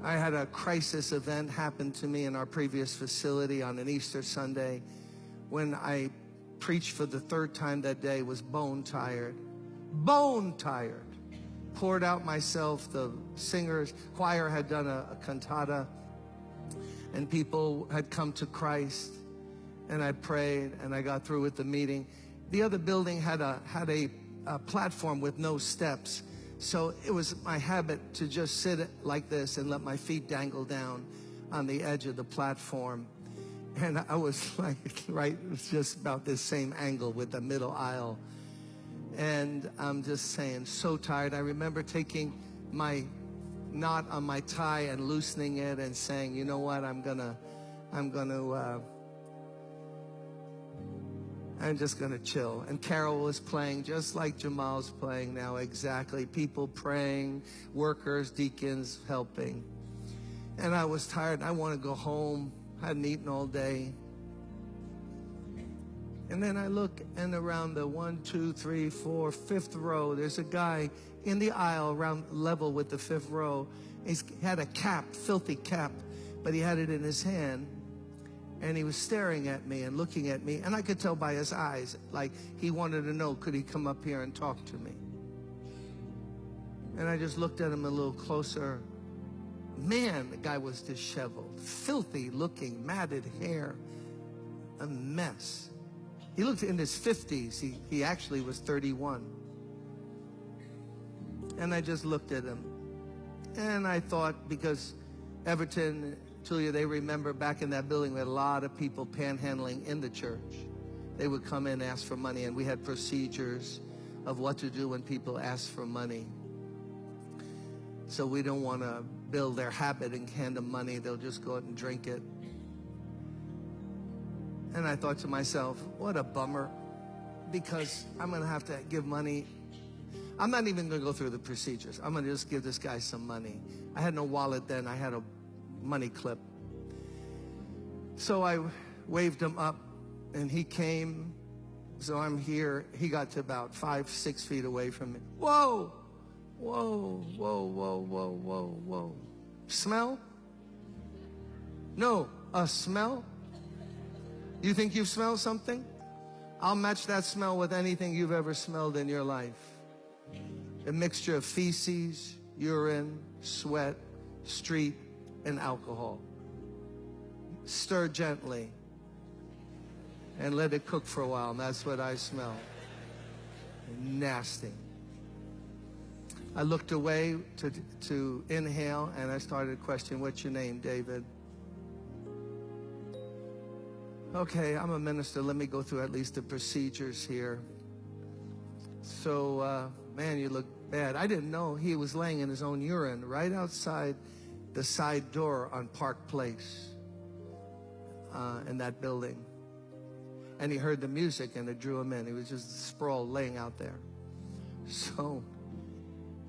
I had a crisis event happen to me in our previous facility on an Easter Sunday. When I preached for the third time that day, was bone tired. Bone tired. Poured out myself. The singers, choir had done a cantata, and people had come to Christ. And I prayed, and I got through with the meeting. The other building had a platform with no steps. So it was my habit to just sit like this and let my feet dangle down on the edge of the platform. And I was like, right, it was just about this same angle with the middle aisle. And I'm just saying, so tired. I remember taking my knot on my tie and loosening it and saying, you know what, I'm just gonna chill. And Carol was playing just like Jamal's playing now, exactly. People praying, workers, deacons helping. And I was tired. I want to go home. Hadn't eaten all day. And then I look, and around the 1, 2, 3, 4, 5th row, there's a guy in the aisle around level with the 5th row. He had a cap, filthy cap, but he had it in his hand. And he was staring at me and looking at me. And I could tell by his eyes, like he wanted to know, could he come up here and talk to me? And I just looked at him a little closer. Man, the guy was disheveled, filthy looking, matted hair, a mess. He looked in his 50s. He actually was 31. And I just looked at him. And I thought, because Everton, Tulia, they remember back in that building, we had a lot of people panhandling in the church. They would come in and ask for money, and we had procedures of what to do when people ask for money. So we don't want to build their habit and hand them money. They'll just go out and drink it. And I thought to myself, what a bummer, because I'm going to have to give money. I'm not even going to go through the procedures. I'm going to just give this guy some money. I had no wallet then. I had a money clip. So I waved him up, and he came. So I'm here. He got to about 5, 6 feet away from me. Whoa, whoa, whoa, whoa, whoa, whoa, whoa. Smell? No, a smell? You think you've smelled something? I'll match that smell with anything you've ever smelled in your life. A mixture of feces, urine, sweat, street, and alcohol. Stir gently and let it cook for a while, and that's what I smell. Nasty. I looked away to inhale, and I started questioning, what's your name, David? Okay, I'm a minister. Let me go through at least the procedures here. So, man, you look bad. I didn't know he was laying in his own urine right outside the side door on Park Place in that building. And he heard the music, and it drew him in. He was just sprawled, laying out there. So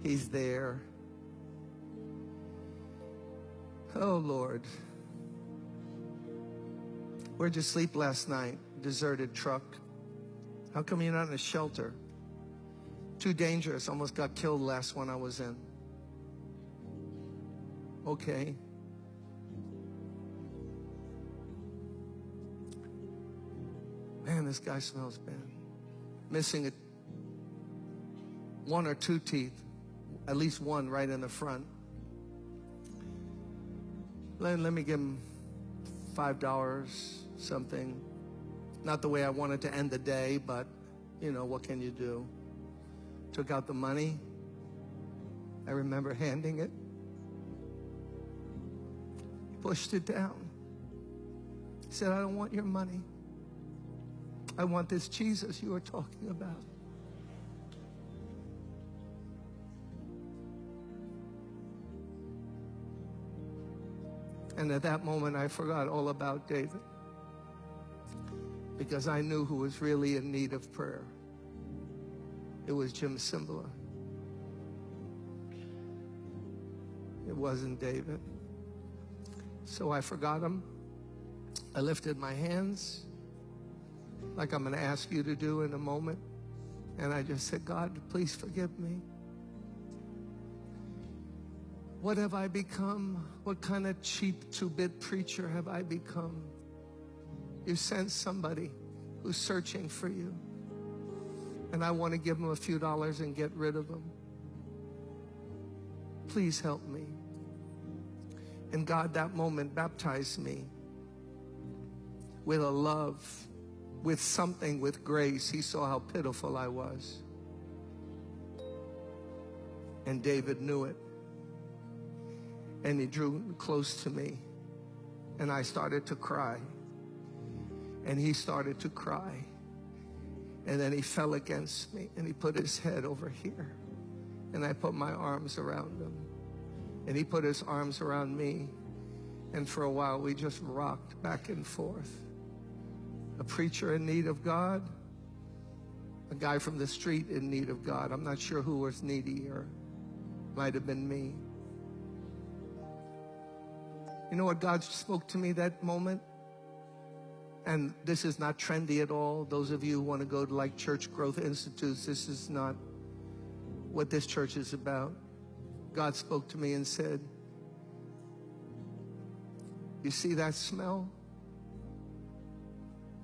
he's there. Oh, Lord. Where'd you sleep last night? Deserted truck. How come you're not in a shelter? Too dangerous. Almost got killed the last one I was in. Okay. Man, this guy smells bad. Missing 1 or 2 teeth. At least one right in the front. Let me give him $5, something. Not the way I wanted to end the day, but, you know, what can you do? Took out the money. I remember handing it. Pushed it down. He said, I don't want your money. I want this Jesus you were talking about. And at that moment, I forgot all about David, because I knew who was really in need of prayer. It was Jim Cymbala. It wasn't David. So I forgot him. I lifted my hands, like I'm going to ask you to do in a moment. And I just said, God, please forgive me. What have I become? What kind of cheap two-bit preacher have I become? You sent somebody who's searching for you, and I want to give them a few dollars and get rid of them. Please help me. And God, that moment, baptized me with a love, with something, with grace. He saw how pitiful I was. And David knew it. And he drew close to me. And I started to cry. And he started to cry. And then he fell against me. And he put his head over here. And I put my arms around him. And he put his arms around me. And for a while, we just rocked back and forth. A preacher in need of God. A guy from the street in need of God. I'm not sure who was needy, or might have been me. You know what God spoke to me that moment? And this is not trendy at all. Those of you who want to go to like church growth institutes, this is not what this church is about. God spoke to me and said, you see that smell?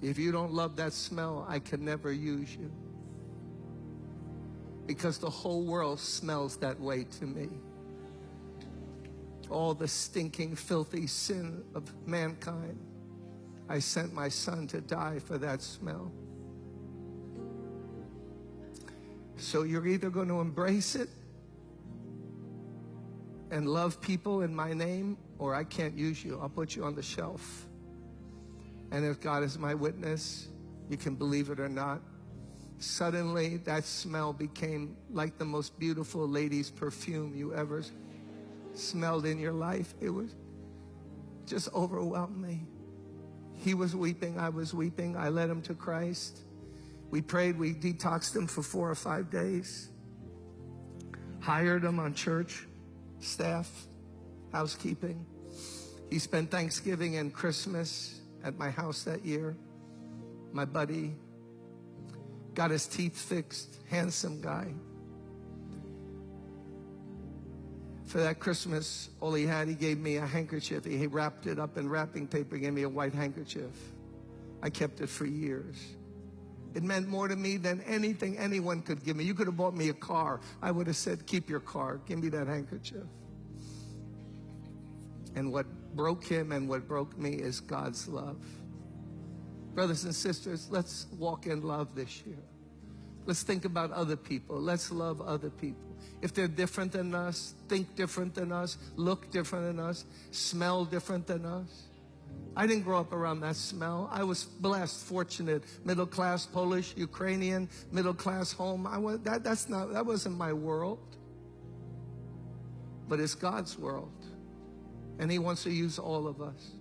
If you don't love that smell, I can never use you. Because the whole world smells that way to me. All the stinking, filthy sin of mankind. I sent my son to die for that smell. So you're either going to embrace it and love people in my name, or I can't use you. I'll put you on the shelf. And if God is my witness, you can believe it or not, suddenly that smell became like the most beautiful lady's perfume you ever smelled in your life. It was just overwhelmed me. He was weeping, I was weeping. I led him to Christ. We prayed, we detoxed him for 4 or 5 days. Hired him on church staff, housekeeping. He spent Thanksgiving and Christmas at my house that year. My buddy got his teeth fixed, handsome guy. For that Christmas, all he had, he gave me a handkerchief. He wrapped it up in wrapping paper, gave me a white handkerchief. I kept it for years. It meant more to me than anything anyone could give me. You could have bought me a car. I would have said, keep your car. Give me that handkerchief. And what broke him and what broke me is God's love. Brothers and sisters, let's walk in love this year. Let's think about other people. Let's love other people. If they're different than us, think different than us, look different than us, smell different than us. I didn't grow up around that smell. I was blessed, fortunate, middle class, Polish, Ukrainian, middle class home. That wasn't my world. But it's God's world. And he wants to use all of us.